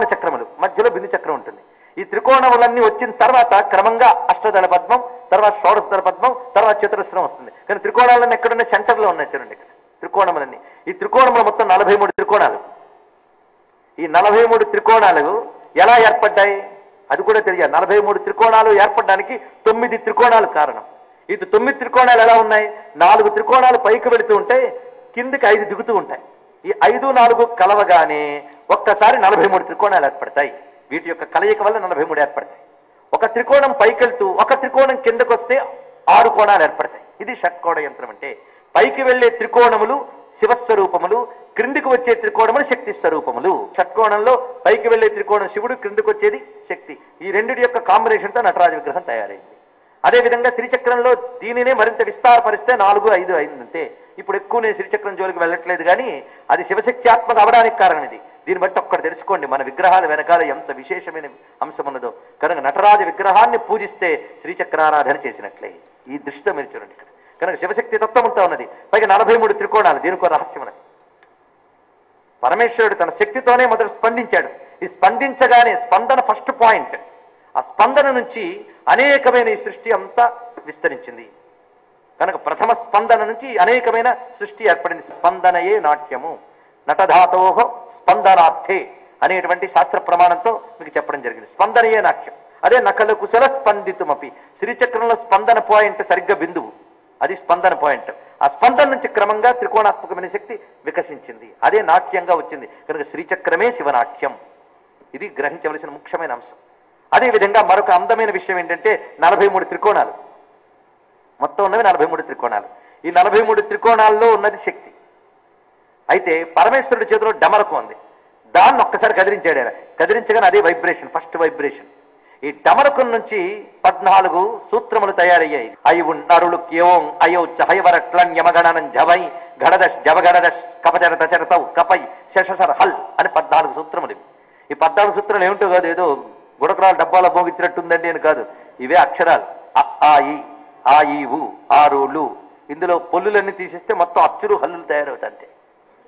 త్రికోణ చక్రములు, మధ్యలో బిందు చక్రం ఉంటుంది. ఈ త్రికోణములన్నీ వచ్చిన తర్వాత క్రమంగా అష్టదళ పద్మం, తర్వాత షోడశదళ పద్మం, తర్వాత చతురస్రం వస్తుంది. కానీ త్రికోణాలన్నీ ఎక్కడున్న సెంటర్లో ఉన్నాయి చూడండి. ఇక్కడ త్రికోణములన్నీ, ఈ త్రికోణములు మొత్తం 43 త్రికోణాలు. ఈ 43 త్రికోణాలు ఎలా ఏర్పడ్డాయి అది కూడా తెలియాలి. 43 త్రికోణాలు ఏర్పడడానికి 9 త్రికోణాలు కారణం. ఈ 9 త్రికోణాలు ఎలా ఉన్నాయి? 4 త్రికోణాలు పైకి వెళుతూ ఉంటాయి, కిందికి 5 దిగుతూ ఉంటాయి. ఈ 5, 4 కలవగానే ఒక్కసారి 43 త్రికోణాలు ఏర్పడతాయి. వీటి యొక్క కలయిక వల్ల 43 ఏర్పడతాయి. ఒక త్రికోణం పైకెళ్తూ ఒక త్రికోణం కిందకు వస్తే 6 కోణాలు ఏర్పడతాయి. ఇది షట్కోణ యంత్రం అంటే. పైకి వెళ్లే త్రికోణములు శివస్వరూపములు, క్రిందికి వచ్చే త్రికోణములు శక్తి స్వరూపములు. షట్కోణంలో పైకి వెళ్లే త్రికోణం శివుడు, క్రిందికి వచ్చేది శక్తి. ఈ రెండిటి యొక్క కాంబినేషన్తో నటరాజ విగ్రహం తయారైంది. అదేవిధంగా శ్రీచక్రంలో దీనినే మరింత విస్తారపరిస్తే 4, 5 అయిందంటే. ఇప్పుడు ఎక్కువ నేను శ్రీచక్రం జోలికి వెళ్ళట్లేదు, కానీ అది శివశక్త్యాత్మక అవడానికి కారణం ఇది. దీన్ని బట్టి ఒక్కటి తెలుసుకోండి, మన విగ్రహాల వెనకాల ఎంత విశేషమైన అంశం ఉన్నదో. కనుక నటరాజ విగ్రహాన్ని పూజిస్తే శ్రీచక్రారాధన చేసినట్లే. ఈ దృష్టితో మీరు చూడండి. ఇక్కడ కనుక శివశక్తి తత్వమంతా ఉన్నది. పైగా 43 త్రికోణాలు. దీనికి ఒక రహస్యం ఉన్నది. పరమేశ్వరుడు తన శక్తితోనే మొదట స్పందించాడు. ఈ స్పందించగానే స్పందన ఫస్ట్ పాయింట్. ఆ స్పందన నుంచి అనేకమైన ఈ సృష్టి అంతా విస్తరించింది. కనుక ప్రథమ స్పందన నుంచి అనేకమైన సృష్టి ఏర్పడింది. స్పందనయే నాట్యము, నటధాతోహ స్పందనార్థే అనేటువంటి శాస్త్ర ప్రమాణంతో మీకు చెప్పడం జరిగింది. స్పందనయే నాట్యం. అదే నకల కుశల స్పందితుమపి. శ్రీచక్రంలో స్పందన పాయింట్ సరిగ్గా బిందువు, అది స్పందన పాయింట్. ఆ స్పందన నుంచి క్రమంగా త్రికోణాత్మకమైన శక్తి వికసించింది, అదే నాట్యంగా వచ్చింది. కనుక శ్రీచక్రమే శివనాట్యం. ఇది గ్రహించవలసిన ముఖ్యమైన అంశం. అదేవిధంగా మరొక అందమైన విషయం ఏంటంటే 43 త్రికోణాలు. మొత్తం ఉన్నవి 43 త్రికోణాలు. ఈ 43 త్రికోణాల్లో ఉన్నది శక్తి. అయితే పరమేశ్వరుడి చేతిలో డమరకు ఉంది. దాన్ని ఒక్కసారి కదిలించాడు ఆయన. కదిలించగానే అదే వైబ్రేషన్, ఫస్ట్ వైబ్రేషన్. ఈ డమరకం నుంచి 14 సూత్రములు తయారయ్యాయి. అయి ఉన్నరులు క్యోం అయౌ చహైవరట్లన్ యమగణనం జవై గడదశ్ జవగడదశ్ కపచరత చరతౌ కపై శశసర హల్ అని 14 సూత్రములు. ఈ 14 సూత్రాలు ఏమిటో కాదు, ఏదో గుడకరాలు డబ్బాలో భోగించినట్టుందండి అని కాదు. ఇవే అక్షరాలు. ఆ ఈ ఊ ఆరులు. ఇందులో పొల్లులన్నీ తీసేస్తే మొత్తం అచ్చులు హల్లులు తయారవుతాయి అంతే,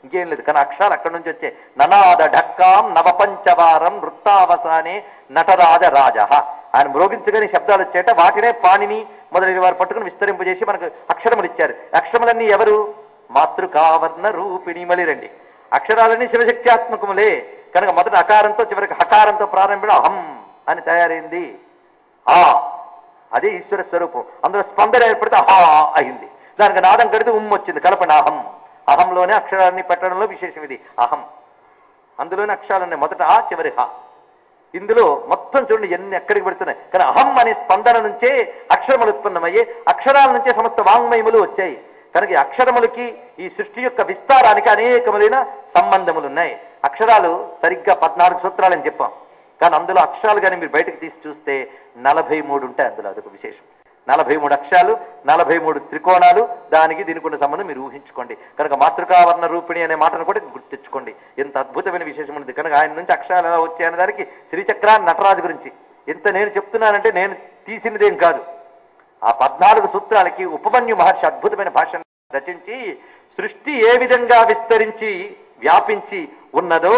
ఇంకేం లేదు. కానీ అక్షరాలు అక్కడి నుంచి వచ్చే. ననాద ఢక్కాం నవపంచవారం వృత్తావసానే నటరాజ రాజ. ఆయన మ్రోగించగానే శబ్దాలు వచ్చేట. వాటినే పాణిని మొదలైన వారు పట్టుకుని విస్తరింపజేసి మనకు అక్షరములు ఇచ్చారు. అక్షరములన్నీ ఎవరు? మాతృకావర్ణ రూపిణి. మళ్ళీ రండి, అక్షరాలన్నీ శివశక్త్యాత్మకములే. కనుక మొదట అకారంతో చివరికి హకారంతో ప్రారంభం అహం అని తయారైంది. అదే ఈశ్వర స్వరూపం. అందులో స్పందన ఏర్పడితే అహా అయింది. దానికి నాదం కడితే వచ్చింది. కలపండి అహం. అహంలోనే అక్షరాన్ని పెట్టడంలో విశేషం ఇది. అహం అందులోనే అక్షరాలన్నీ మొదట ఆ చివరి హ. ఇందులో మొత్తం చూడండి ఎన్ని ఎక్కడికి పెడుతున్నాయి. కానీ అహం అనే స్పందన నుంచే అక్షరములు ఉత్పన్నమయ్యే, అక్షరాల నుంచే సమస్త వాంగ్మయములు వచ్చాయి. కనుక ఈ అక్షరములకి ఈ సృష్టి యొక్క విస్తారానికి అనేకములైన సంబంధములు ఉన్నాయి. అక్షరాలు సరిగ్గా 14 సూత్రాలని చెప్పాం. కానీ అందులో అక్షరాలు కానీ మీరు బయటకు తీసి చూస్తే 43 ఉంటాయి. అందులో అదొక విశేషం. 43 అక్షరాలు, 43 త్రికోణాలు. దీనికి ఉన్న సంబంధం మీరు ఊహించుకోండి. కనుక మాతృకావర్ణ రూపిణి అనే మాటను కూడా గుర్తించుకోండి. ఎంత అద్భుతమైన విశేషం ఉంది. కనుక ఆయన నుంచి అక్షరాలు ఎలా వచ్చాయనే దానికి శ్రీచక్రాన్ని నటరాజు గురించి ఎంత నేను చెప్తున్నానంటే నేను తీసినదేం కాదు. ఆ 14 సూత్రాలకి ఉపమన్యు మహర్షి అద్భుతమైన భాషను రచించి సృష్టి ఏ విధంగా విస్తరించి వ్యాపించి ఉన్నదో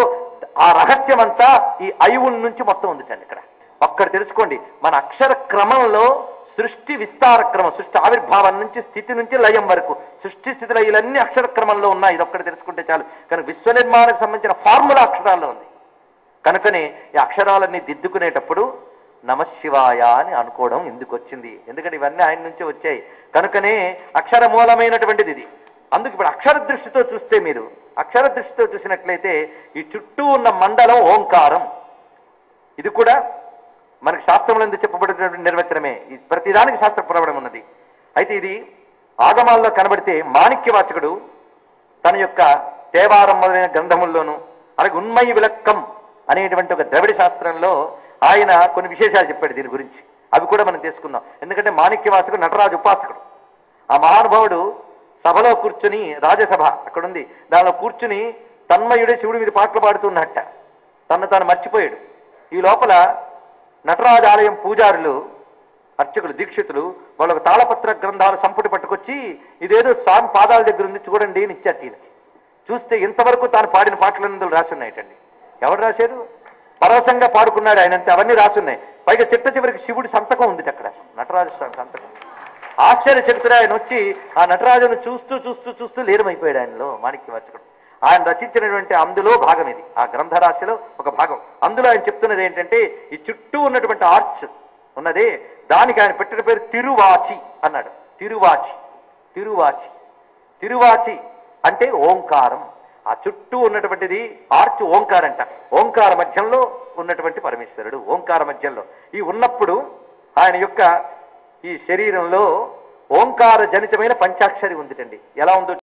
ఆ రహస్యం అంతా ఈ ఐవుల నుంచి మొత్తం ఉంది. ఇక్కడ ఒక్కటి తెలుసుకోండి, మన అక్షర క్రమంలో సృష్టి విస్తార క్రమం, సృష్టి ఆవిర్భావం నుంచి స్థితి నుంచి లయం వరకు సృష్టి స్థితి లయలన్నీ అక్షర క్రమంలో ఉన్నాయి. ఇదొక్కటి తెలుసుకుంటే చాలు. కనుక విశ్వ నిర్మాణానికి సంబంధించిన ఫార్ములా అక్షరాల్లో ఉంది. కనుకనే ఈ అక్షరాలన్నీ దిద్దుకునేటప్పుడు నమశివాయ అని అనుకోవడం ఎందుకు వచ్చింది? ఎందుకంటే ఇవన్నీ ఆయన నుంచే వచ్చాయి. కనుకనే అక్షర మూలమైనటువంటిది ఇది. అందుకు ఇప్పుడు అక్షర దృష్టితో చూస్తే, మీరు అక్షర దృష్టితో చూసినట్లయితే ఈ చుట్టూ ఉన్న మండలం ఓంకారం. ఇది కూడా మనకి శాస్త్రంలో ఎందుకు చెప్పబడినటువంటి నిర్వచనమే. ఈ ప్రతిదానికి శాస్త్ర ప్రమాణం ఉన్నది. అయితే ఇది ఆగమాల్లో కనబడితే మాణిక్యవాచకుడు తన యొక్క దేవారం మొదలైన గ్రంథముల్లోనూ, అలాగే ఉన్మయి విలక్కం అనేటువంటి ఒక ద్రవిడ శాస్త్రంలో ఆయన కొన్ని విశేషాలు చెప్పాడు దీని గురించి. అవి కూడా మనం తెలుసుకుందాం. ఎందుకంటే మాణిక్యవాచకుడు నటరాజు ఉపాసకుడు. ఆ మహానుభావుడు సభలో కూర్చుని, రాజసభ అక్కడుంది, దానిలో కూర్చుని తన్మయుడే శివుడి మీద పాటలు పాడుతున్నట్ట. తను తాను మర్చిపోయాడు. ఈ లోపల నటరాజు ఆలయం పూజారులు, అర్చకులు, దీక్షితులు వాళ్ళకు తాళపత్ర గ్రంథాలు సంపుటి పట్టుకొచ్చి ఇదేదో స్వామి పాదాల దగ్గర ఉంది చూడండి అని ఇచ్చారు. ఈయనకి చూస్తే ఇంతవరకు తాను పాడిన పాటలందులో రాసి ఉన్నాయటండి. ఎవరు రాశారు? పరవశంగా పాడుకున్నాడు ఆయన, అంతే. అవన్నీ రాసున్నాయి. పైగా చిట్ట చివరికి శివుడి సంతకం ఉంది అక్కడ, నటరాజ స్వామి సంతకం. ఆశ్చర్యచకితుడు ఆయన వచ్చి ఆ నటరాజును చూస్తూ చూస్తూ చూస్తూ లీనమైపోయాడు ఆయనలో, మాణిక్యవాచకుడు. ఆయన రచించినటువంటి అందులో భాగం ఇది, ఆ గ్రంథరాశిలో ఒక భాగం. అందులో ఆయన చెప్తున్నది ఏంటంటే, ఈ చుట్టూ ఉన్నటువంటి ఆర్చ్ ఉన్నదే, దానికి ఆయన పెట్టిన పేరు తిరువాచి అన్నాడు. తిరువాచి, తిరువాచి, తిరువాచి అంటే ఓంకారం. ఆ చుట్టూ ఉన్నటువంటిది ఆర్చ్ ఓంకారంట. ఓంకార మధ్యంలో ఉన్నటువంటి పరమేశ్వరుడు, ఓంకార మధ్యంలో ఈ ఉన్నప్పుడు ఆయన యొక్క ఈ శరీరంలో ఓంకార జనితమైన పంచాక్షరి ఉందిటండి. ఎలా ఉందో